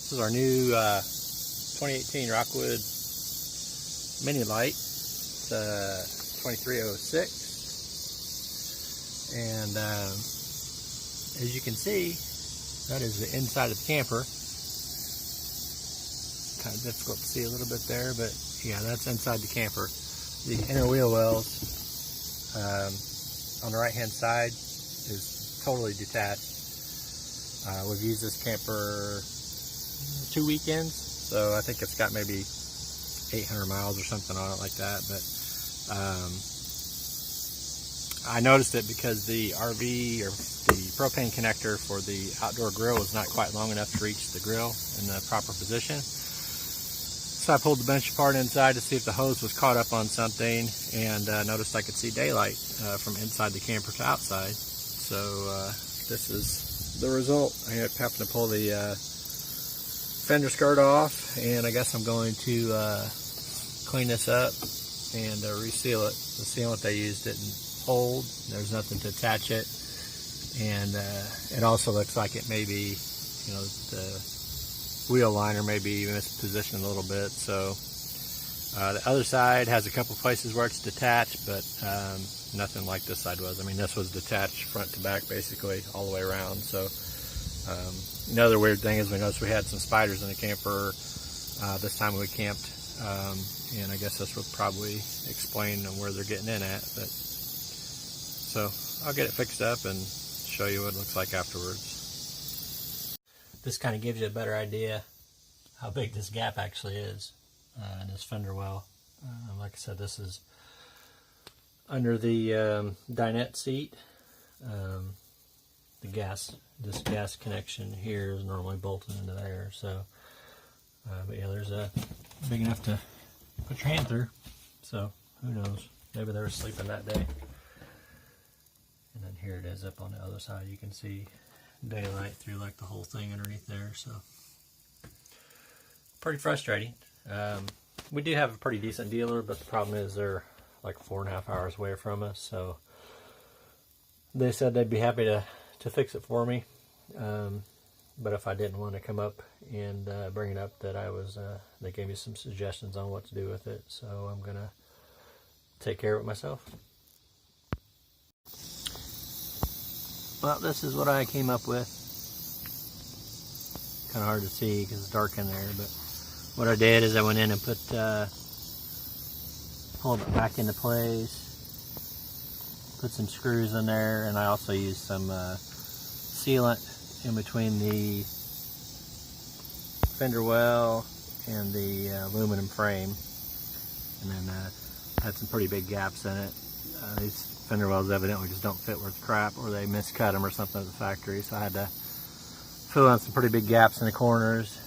This is our new 2018 Rockwood Mini Lite. It's 2306, and as you can see, that is the inside of the camper. Kind of difficult to see a little bit there, but yeah, that's inside the camper. The inner wheel wells on the right hand side is totally detached. We've used this camper 2 weekends, so I think it's got maybe 800 miles or something on it like that. But I noticed it because the RV or the propane connector for the outdoor grill was not quite long enough to reach the grill in the proper position. So I pulled the bench apart inside to see if the hose was caught up on something, and noticed I could see daylight from inside the camper to outside. So this is the result. I happened to pull the fender skirt off, and I guess I'm going to clean this up and reseal it. The sealant they used didn't hold. There's nothing to attach it, and it also looks like it may be, you know, the wheel liner may be mispositioned a little bit. So the other side has a couple places where it's detached, but nothing like this side was. I mean, this was detached front to back basically all the way around. So another weird thing is we noticed we had some spiders in the camper this time we camped, and I guess this would probably explain where they're getting in at. But so I'll get it fixed up and show you what it looks like afterwards. This kind of gives you a better idea how big this gap actually is in this fender well. Like I said, this is under the dinette seat. This gas connection here is normally bolted into there. So, but yeah, there's a big enough to put your hand through. So who knows? Maybe they were sleeping that day. And then here it is up on the other side. You can see daylight through like the whole thing underneath there. So pretty frustrating. We do have a pretty decent dealer, but the problem is they're like 4.5 hours away from us. So they said they'd be happy to fix it for me, but if I didn't want to come up and bring it up, that they gave me some suggestions on what to do with it. So I'm gonna take care of it myself. Well, this is what I came up with. Kind of hard to see because it's dark in there, but what I did is I went in and pulled it back into place, put some screws in there, and I also used some sealant in between the fender well and the aluminum frame, and then had some pretty big gaps in it. These fender wells evidently just don't fit worth crap, or they miscut them or something at the factory, so I had to fill in some pretty big gaps in the corners.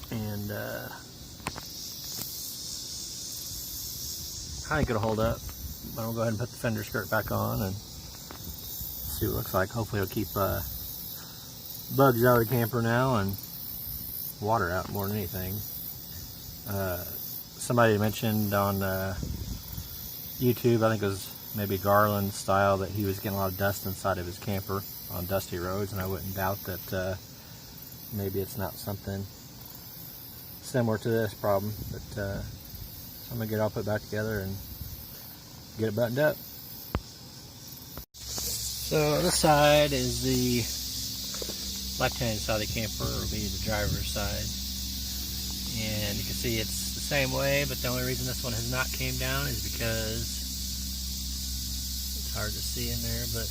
And I think it'll hold up, but I'll go ahead and put the fender skirt back on and see what it looks like. Hopefully it'll keep bugs out of the camper now and water out more than anything. Somebody mentioned on YouTube, I think it was maybe Garland style, that he was getting a lot of dust inside of his camper on dusty roads, and I wouldn't doubt that maybe it's not something similar to this problem. But so I'm gonna get it all put back together and get it buttoned up. So this side is the left-hand side of the camper, will be the driver's side, and you can see it's the same way, but the only reason this one has not came down is because it's hard to see in there, but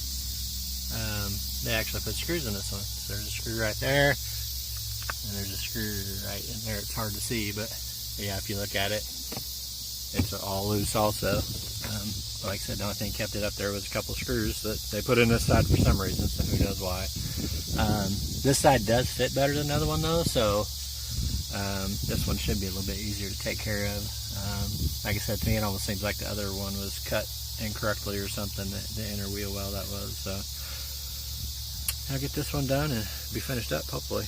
they actually put screws in this one. So there's a screw right there, and there's a screw right in there. It's hard to see, but yeah, if you look at it, it's all loose also. Like I said, the only thing kept it up there was a couple screws that they put in this side for some reason, so who knows why. This side does fit better than the other one though, so this one should be a little bit easier to take care of. Like I said, to me it almost seems like the other one was cut incorrectly or something, the inner wheel well that was. So I'll get this one done and be finished up hopefully.